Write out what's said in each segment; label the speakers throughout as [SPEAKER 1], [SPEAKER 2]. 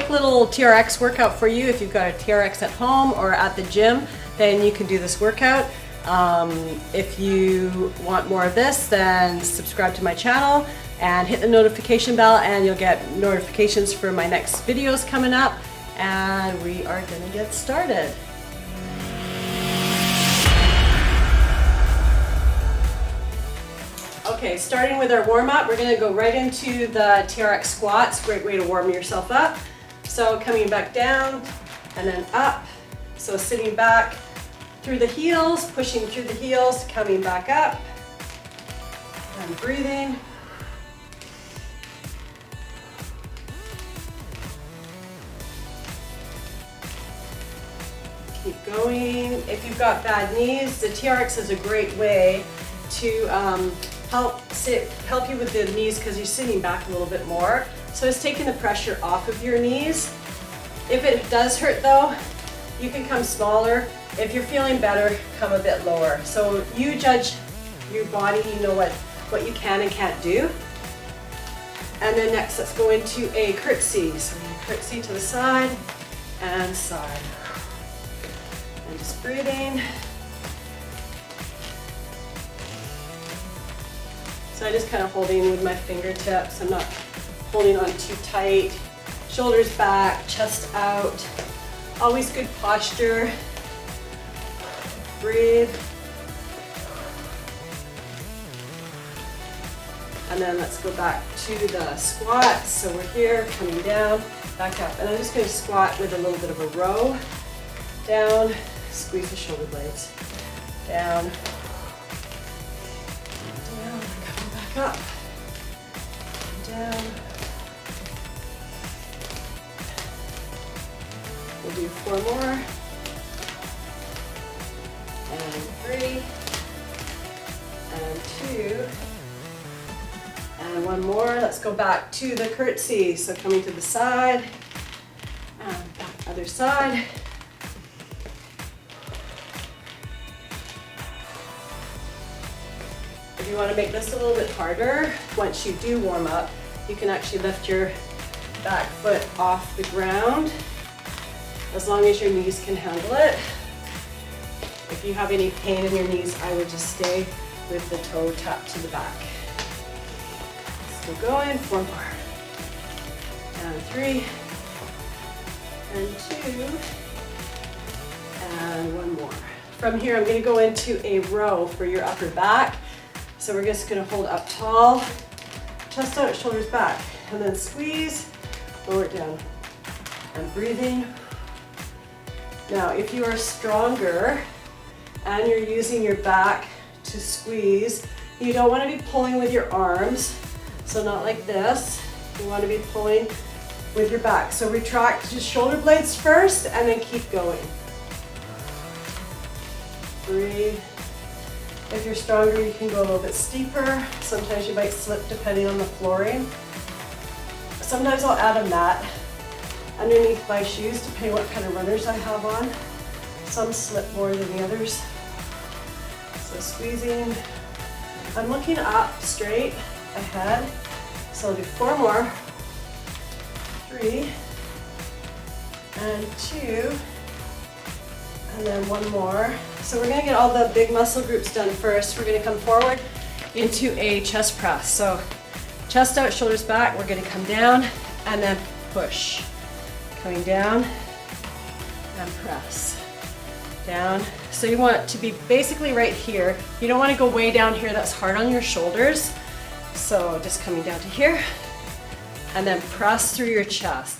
[SPEAKER 1] quick little TRX workout for you. If you've got a TRX at home or at the gym, then you can do this workout. If you want more of this, then subscribe to my channel and hit the notification bell, and you'll get notifications for my next videos coming up. And we are gonna get started. Okay, starting with our warm-up, we're gonna go right into the TRX squats. Great way to warm yourself up. So coming back down and then up. So sitting back through the heels, pushing through the heels, coming back up and breathing. Keep going. If you've got bad knees, the TRX is a great way to help you with the knees because you're sitting back a little bit more. So it's taking the pressure off of your knees. If it does hurt though, you can come smaller. If you're feeling better, come a bit lower. So you judge your body, you know what you can and can't do. And then next, let's go into a curtsy. So we're gonna curtsy to the side and side. And just breathing. So I'm just kind of holding with my fingertips. I'm not holding on too tight. Shoulders back, chest out. Always good posture. Breathe. And then let's go back to the squats. So we're here, coming down, back up. And I'm just going to squat with a little bit of a row. Down, squeeze the shoulder blades. Down. Down, coming back up. Down. We'll do 4 more. And 3. And 2. And 1 more. Let's go back to the curtsy. So coming to the side. And back other side. If you want to make this a little bit harder, once you do warm up, you can actually lift your back foot off the ground as long as your knees can handle it. If you have any pain in your knees, I would just stay with the toe tapped to the back. Still going, 4 more. And 3, and 2, and 1 more. From here, I'm going to go into a row for your upper back. So we're just going to hold up tall, chest out, shoulders back, and then squeeze, lower it down, and breathing. Now, if you are stronger and you're using your back to squeeze, you don't want to be pulling with your arms, so not like this. You want to be pulling with your back. So retract your shoulder blades first and then keep going. Breathe. If you're stronger, you can go a little bit steeper. Sometimes you might slip depending on the flooring. Sometimes I'll add a mat underneath my shoes, depending what kind of runners I have on. Some slip more than the others. So squeezing. I'm looking up straight ahead. So I'll do 4 more. 3, and 2, and then 1 more. So we're going to get all the big muscle groups done first. We're going to come forward into a chest press. So chest out, shoulders back. We're going to come down and then push. Coming down and press. Down. So you want to be basically right here. You don't want to go way down here. That's hard on your shoulders. So just coming down to here and then press through your chest.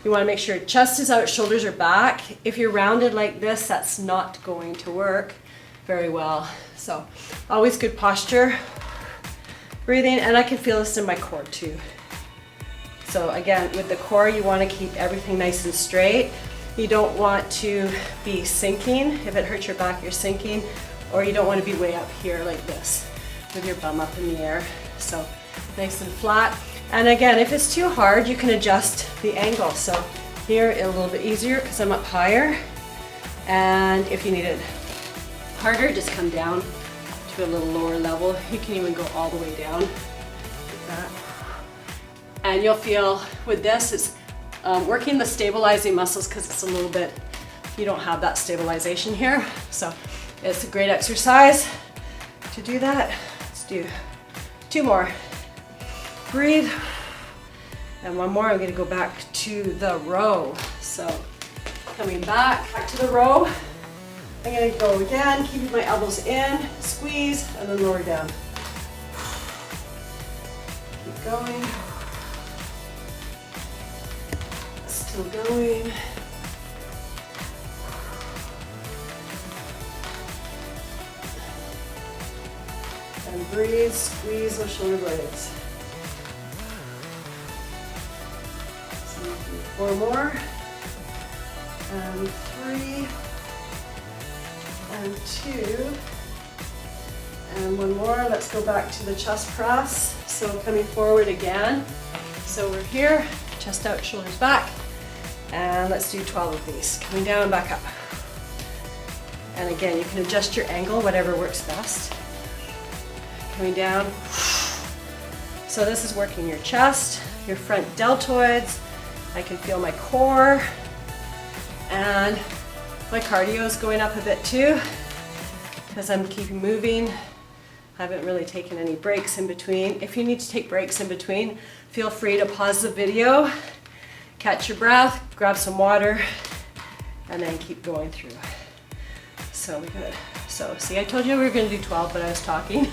[SPEAKER 1] You want to make sure chest is out, shoulders are back. If you're rounded like this, that's not going to work very well. So always good posture. Breathing, and I can feel this in my core too. So again, with the core, you want to keep everything nice and straight. You don't want to be sinking. If it hurts your back, you're sinking, or you don't want to be way up here like this with your bum up in the air. So nice and flat. And again, if it's too hard, you can adjust the angle. So here, a little bit easier because I'm up higher. And if you need it harder, just come down to a little lower level. You can even go all the way down like that. And you'll feel with this, it's working the stabilizing muscles because it's a little bit, you don't have that stabilization here. So it's a great exercise to do that. Let's do 2 more. Breathe. And 1 more, I'm gonna go back to the row. So coming back to the row. I'm gonna go again, keeping my elbows in, squeeze, and then lower down. Keep going. Still going. And breathe, squeeze those shoulder blades. So 4 more. And 3. And 2. And 1 more. Let's go back to the chest press. So coming forward again. So we're here, chest out, shoulders back. And let's do 12 of these. Coming down and back up. And again, you can adjust your angle, whatever works best. Coming down. So this is working your chest, your front deltoids. I can feel my core. And my cardio is going up a bit too, because I'm keeping moving. I haven't really taken any breaks in between. If you need to take breaks in between, feel free to pause the video, catch your breath, grab some water, and then keep going through. So we good. So see, I told you we were gonna do 12, but I was talking.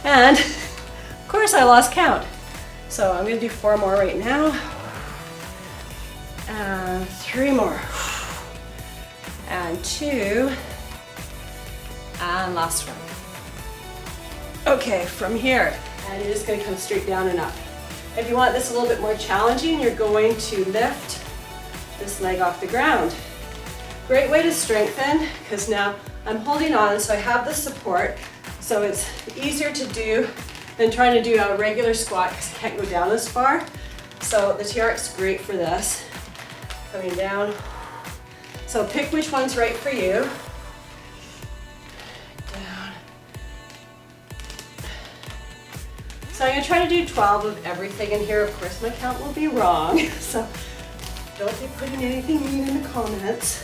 [SPEAKER 1] And of course I lost count. So I'm gonna do 4 more right now. And 3 more. And 2. And last one. Okay, from here, and you're just gonna come straight down and up. If you want this a little bit more challenging, you're going to lift this leg off the ground. Great way to strengthen, because now I'm holding on, so I have the support, so it's easier to do than trying to do a regular squat, because I can't go down as far. So the TRX is great for this. Coming down. So pick which one's right for you. Down. So I'm gonna try to do 12 of everything in here. Of course, my count will be wrong. So don't be putting anything mean in the comments.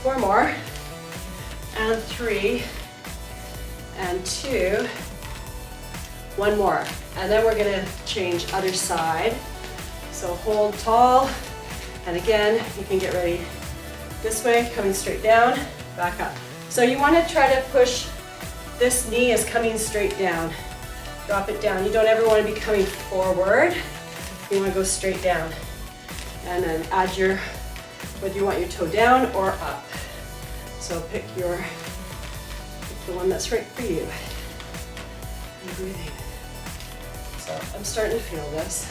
[SPEAKER 1] 4 more. And 3. And 2. 1 more. And then we're gonna change other side. So hold tall. And again, you can get ready this way, coming straight down, back up. So you want to try to push, this knee is coming straight down. Drop it down. You don't ever want to be coming forward. You want to go straight down. And then add your, whether you want your toe down or up. So pick the one that's right for you. And breathing. So I'm starting to feel this.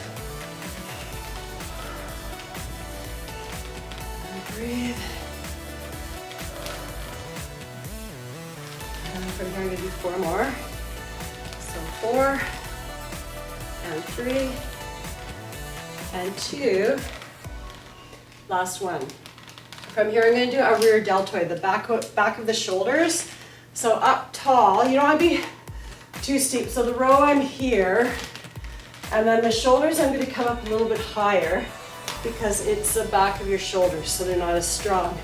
[SPEAKER 1] And breathe. And from here I'm going to do 4 more. So 4, and 3, and 2. Last one. From here I'm going to do a rear deltoid, the back of the shoulders. So up tall, you don't want to be too steep. So the row I'm here, and then the shoulders I'm going to come up a little bit higher because it's the back of your shoulders, so they're not as strong.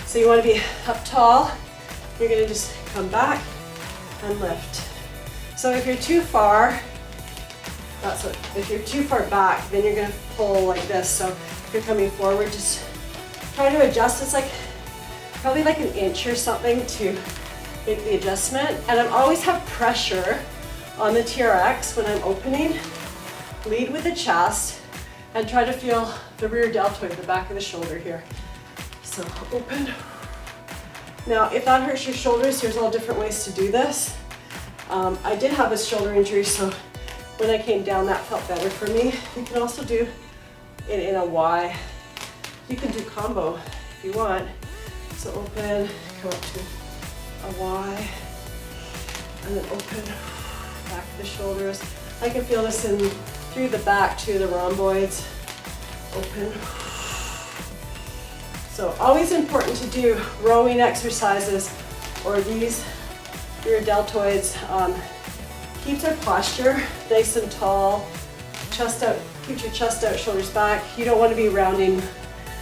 [SPEAKER 1] So you want to be up tall. You're going to just come back and lift. So if you're too far, if you're too far back, then you're going to pull like this. So if you're coming forward, just try to adjust. It's like probably like an inch or something to make the adjustment. And I always have pressure on the TRX when I'm opening. Lead with the chest and try to feel the rear deltoid, the back of the shoulder here. So open. Now, if that hurts your shoulders, here's all different ways to do this. I did have a shoulder injury, so when I came down, that felt better for me. You can also do it in a Y. You can do combo if you want. So open, come up to a Y, and then open, back of the shoulders. I can feel this in through the back to the rhomboids. Open. So always important to do rowing exercises or these rear deltoids. Keeps our posture nice and tall, chest out, keep your chest out, shoulders back. You don't want to be rounding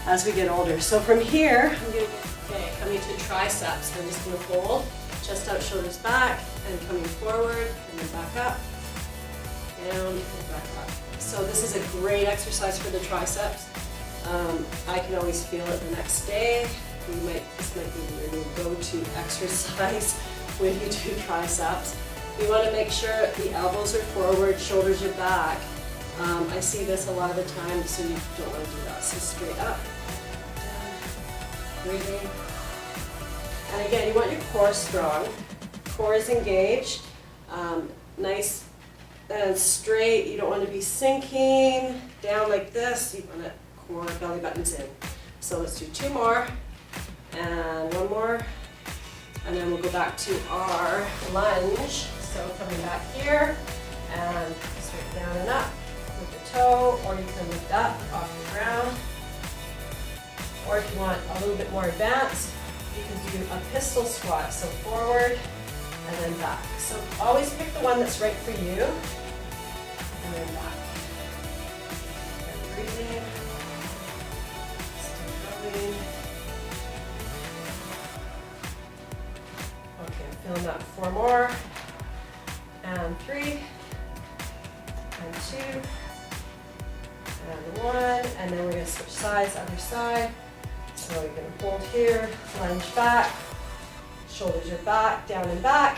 [SPEAKER 1] as we get older. So from here, I'm going to, coming to triceps. I'm just going to fold, chest out, shoulders back, and coming forward, and then back up, down, and back up. So this is a great exercise for the triceps. I can always feel it the next day. This might be your new go-to exercise when you do triceps. You want to make sure the elbows are forward, shoulders are back. I see this a lot of the time, so you don't want to do that. So straight up, down, breathing. And again, you want your core strong. Core is engaged, nice and straight. You don't want to be sinking down like this. You want to core, belly buttons in. So let's do 2 more, and 1 more, and then we'll go back to our lunge. So coming back here, and straight down and up with the toe, or you can lift up off the ground. Or if you want a little bit more advanced, you can do a pistol squat, so forward and then back. So always pick the one that's right for you, and then back. And breathing, still going. Okay, I'm feeling that. 4 more, and 3, and 2, and 1, and then we're going to switch sides, other side. So you're going to hold here, lunge back, shoulders are back, down and back,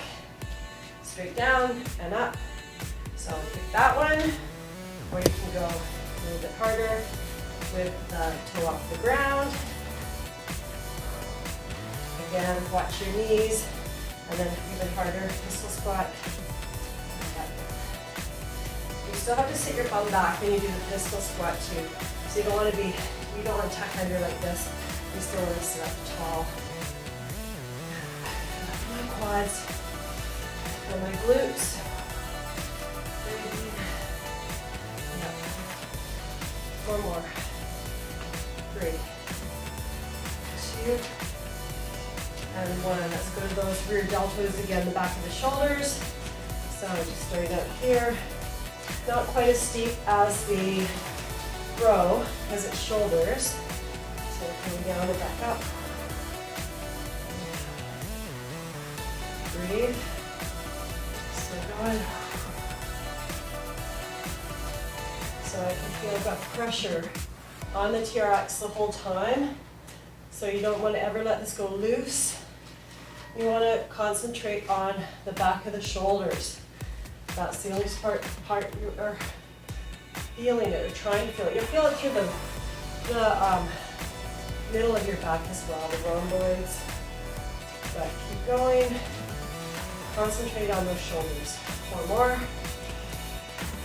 [SPEAKER 1] straight down and up. So pick that one, or you can go a little bit harder with the toe off the ground. Again, watch your knees, and then even harder, pistol squat. You still have to sit your bum back when you do the pistol squat too. So you don't want to tuck under like this. You still want to sit up tall. My quads, feel my glutes. Breathing. Yep. 4 more. 3, 2, and 1. Let's go to those rear deltoids again, the back of the shoulders. So just starting out here. Not quite as steep as the row because it's shoulders. So coming down and back up. Breathe. Still going. So I can feel I've got pressure on the TRX the whole time. So you don't want to ever let this go loose. You want to concentrate on the back of the shoulders. That's the only part you are feeling it, or trying to feel it. You'll feel it through the middle of your back as well, the rhomboids. But keep going. Concentrate on those shoulders. 4 more.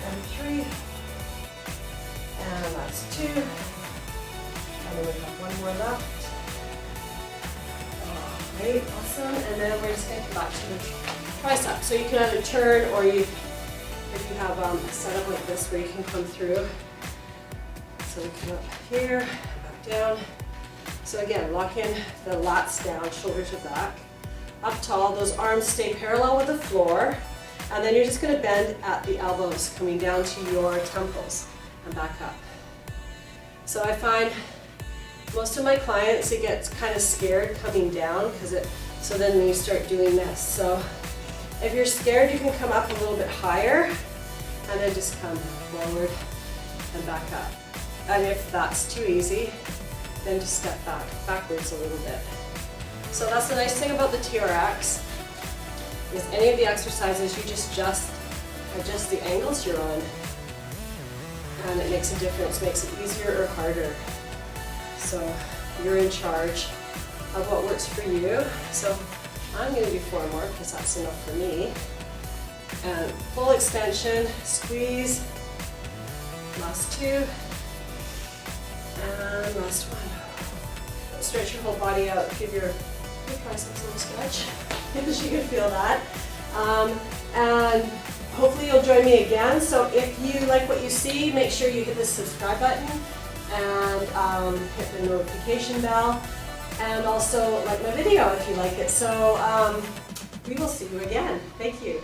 [SPEAKER 1] And 3. And that's 2. And then we have 1 more left. Great, awesome. And then we're just going to come back to the tricep. So you can either turn, or if you have a setup like this where you can come through. So we come up here, back down. So again, lock in the lats down, shoulders are back. Up tall, those arms stay parallel with the floor. And then you're just going to bend at the elbows, coming down to your temples and back up. So I find most of my clients, it gets kind of scared coming down, so then you start doing this. So if you're scared, you can come up a little bit higher and then just come forward and back up. And if that's too easy, then just step backwards a little bit. So that's the nice thing about the TRX, is any of the exercises you just adjust the angles you're on, and it makes a difference, makes it easier or harder. So you're in charge of what works for you. So I'm going to do 4 more because that's enough for me. And full extension, squeeze, last 2, and last 1. Stretch your whole body out, give your triceps a little stretch, because you can feel that. And hopefully you'll join me again. So if you like what you see, make sure you hit the subscribe button and hit the notification bell, and also like my video if you like it. So we will see you again. Thank you.